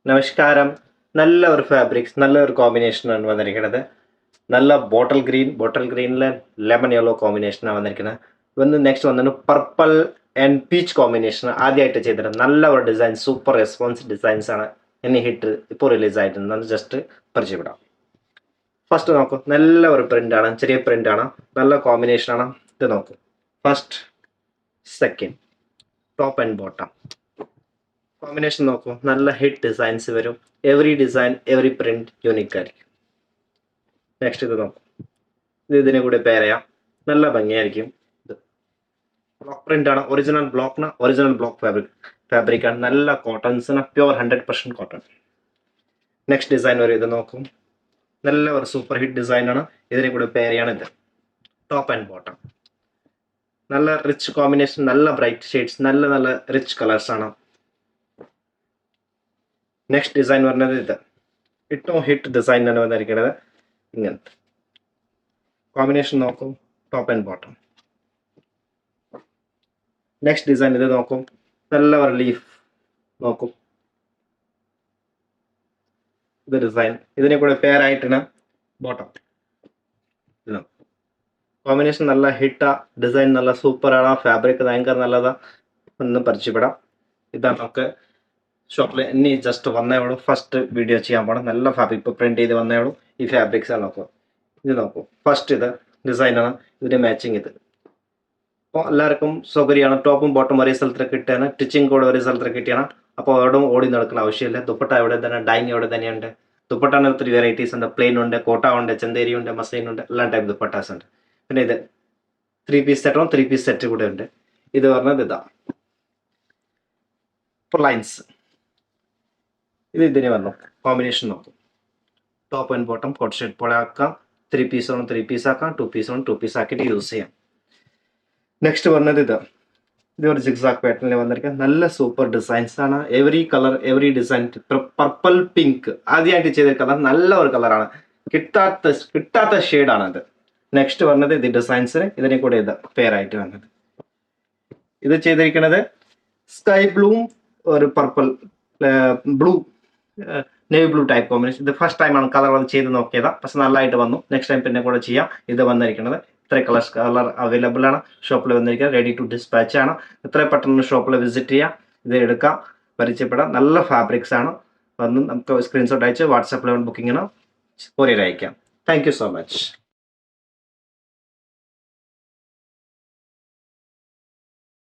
നമസ്കാരം. നല്ല ഒരു ഫാബ്രിക്സ്, നല്ല ഒരു കോമ്പിനേഷനാണ് വന്നിരിക്കുന്നത്. നല്ല ബോട്ടിൽ ഗ്രീനിൽ ലെമൺ യെല്ലോ കോമ്പിനേഷനാണ് വന്നിരിക്കുന്നത്. നെക്സ്റ്റ് വന്നിട്ട് പർപ്പിൾ ആൻഡ് പീച്ച് കോമ്പിനേഷൻ ആദ്യമായിട്ട് ചെയ്തിട്ട് നല്ല ഒരു ഡിസൈൻ, സൂപ്പർ റെസ്പോൺസ് ഡിസൈൻസ് ആണ് ഇനി ഹിറ്റ് ഇപ്പോൾ റിലീസ് ആയിട്ടുണ്ട്. ജസ്റ്റ് പരിചയപ്പെടാം. ഫസ്റ്റ് നോക്കൂ, നല്ല ഒരു പ്രിന്റ് ആണ്, ചെറിയ പ്രിന്റ് ആണ്, നല്ല കോമ്പിനേഷൻ ആണ്. ഇത് നോക്കൂ, first second top and bottom combination നോക്കൂ, നല്ല ഹിറ്റ് ഡിസൈൻസ് വരും. Every design every print unique ആയിരിക്കും. നെക്സ്റ്റ് ഇത് നോക്കൂ, ഇതിനെ കൂടെ പെയർ ചെയ്യാം, നല്ല ഭംഗിയായിരിക്കും. ഇത് ബ്ലോക്ക് പ്രിന്റ് ആണ്, ഒറിജിനൽ ബ്ലോക്ക് ഫാബ്രിക് ആണ്, നല്ല കോട്ടൺസിന് പ്യുവർ 100% കോട്ടൺ. നെക്സ്റ്റ് ഡിസൈൻ വരും, ഇത് നോക്കും, നല്ല ഒരു സൂപ്പർ ഹിറ്റ് ഡിസൈൻ ആണ്. ഇതിനെ കൂടെ പെയർ ചെയ്യാണ്. ഇത് ടോപ്പ് ആൻഡ് ബോട്ടം, നല്ല റിച്ച് കോമ്പിനേഷൻ, നല്ല ബ്രൈറ്റ് ഷെയ്ഡ്സ്, നല്ല റിച്ച് കളേഴ്സ് ആണ്. നെക്സ്റ്റ് ഡിസൈൻ പറഞ്ഞത് ഇത് ഏറ്റവും ഹിറ്റ് ഡിസൈൻ ആണ് വന്നിരിക്കുന്നത്. ഇങ്ങനത്തെ കോമ്പിനേഷൻ നോക്കും, top and bottom. Next design ഇത് നോക്കും, നല്ല ഒരു ലീഫ് നോക്കും, ഇത് ഡിസൈൻ. ഇതിനെ കൂടെ പെയർ ആയിട്ടാണ് ബോട്ടം. കോമ്പിനേഷൻ നല്ല ഹിറ്റാ, ഡിസൈൻ നല്ല സൂപ്പറാണ്, ഫാബ്രിക് ഭയങ്കര നല്ലതാ, ഒന്ന് പരിചയപ്പെടാം. ഇതാണ് നമുക്ക് ഷോപ്പിൽ ഇനി ജസ്റ്റ് വന്നേ ഉള്ളൂ, ഫസ്റ്റ് വീഡിയോ ചെയ്യാൻ പോകണം. നല്ല ഫാബ്രിക് ഇപ്പോൾ പ്രിന്റ് ചെയ്ത് വന്നേ ഉള്ളൂ. ഈ ഫാബ്രിക്സ് ആണ് നോക്കൂ, ഇത് നോക്കൂ, ഫസ്റ്റ് ഇത് ഡിസൈനാണ്, ഇതിൻ്റെ മാച്ചിങ് ഇത്. അപ്പോൾ എല്ലാവർക്കും സൗകര്യമാണ്, ടോപ്പും ബോട്ടും ഒരേ സ്ഥലത്ത് കിട്ടുകയാണ്, സ്റ്റിച്ചിങ് കോഡ് ഒരേ സ്ഥലത്ത് കിട്ടിയാണ്. അപ്പോൾ എവിടെയും ഓടി നടക്കുന്ന ആവശ്യമില്ല. ദുപ്പട്ട എവിടെ തന്നെ, ഡൈങ് എവിടെ തന്നെയുണ്ട്. ദുപ്പട്ടാണ് ഒത്തിരി വെറൈറ്റീസ് ഉണ്ട്, പ്ലെയിൻ ഉണ്ട്, കോട്ട ഉണ്ട്, ചന്തേരി ഉണ്ട്, മസൈൻ ഉണ്ട്, എല്ലാ ടൈപ്പ് ദുപ്പട്ടാസ് ഉണ്ട്. പിന്നെ ഇത് 3 പീസ് സെറ്റും 3 പീസ് സെറ്റ് കൂടെ ഉണ്ട്. ഇത് പറഞ്ഞത് ഇതാ ഇപ്പോൾ ലൈൻസ്, ഇതിനെ വന്നു കോമ്പിനേഷൻ നോക്കും, top and bottom coat shirt പോലെ ആക്കാം, 3 പീസ് വേണം 3 പീസ് ആക്കാം, 2 പീസ് വേണം 2 പീസ് ആക്കിയിട്ട് യൂസ് ചെയ്യാം. നെക്സ്റ്റ് പറഞ്ഞത് ഇതൊരു സിക്സാക് പാറ്റേണിൽ വന്നിരിക്കുന്നത് നല്ല സൂപ്പർ ഡിസൈൻസ് ആണ്. Every colour every design, purple pink ആദ്യമായിട്ട് ചെയ്തിരിക്കുന്നത്, നല്ല ഒരു കളറാണ്, കിട്ടാത്ത ഷെയ്ഡാണ് ഇത്. നെക്സ്റ്റ് പറഞ്ഞത് ഇത് ഡിസൈൻസിന് ഇതിനെ കൂടെ ഇത് പെയർ ആയിട്ട് വന്നത്. ഇത് ചെയ്തിരിക്കുന്നത് സ്കൈ ബ്ലൂവും ഒരു purple blue, navy blue type combination. ഇത് ഫസ്റ്റ് ടൈമാണ് കളർ അത് ചെയ്ത് നോക്കിയതാ, പക്ഷെ നല്ലതായിട്ട് വന്നു. നെക്സ്റ്റ് ടൈം പിന്നെ കൂടെ ചെയ്യാം. ഇത് വന്നിരിക്കുന്നത് ഇത്ര കളർ അവൈലബിൾ ആണ് ഷോപ്പിൽ വന്നിരിക്കുന്നത്, റെഡി ടു ഡിസ്പാച്ച് ആണ്. ഇത്ര പെട്ടെന്ന് ഷോപ്പിൽ വിസിറ്റ് ചെയ്യാം, ഇത് എടുക്കാം, പരിചയപ്പെടാം. നല്ല ഫാബ്രിക്സ് ആണ്. വന്ന് നമുക്ക് സ്ക്രീൻഷോട്ട് അയച്ച് വാട്സാപ്പിൽ ബുക്കിങ്ങിന് കൊറിയർ അയക്കാം. Thank you so much.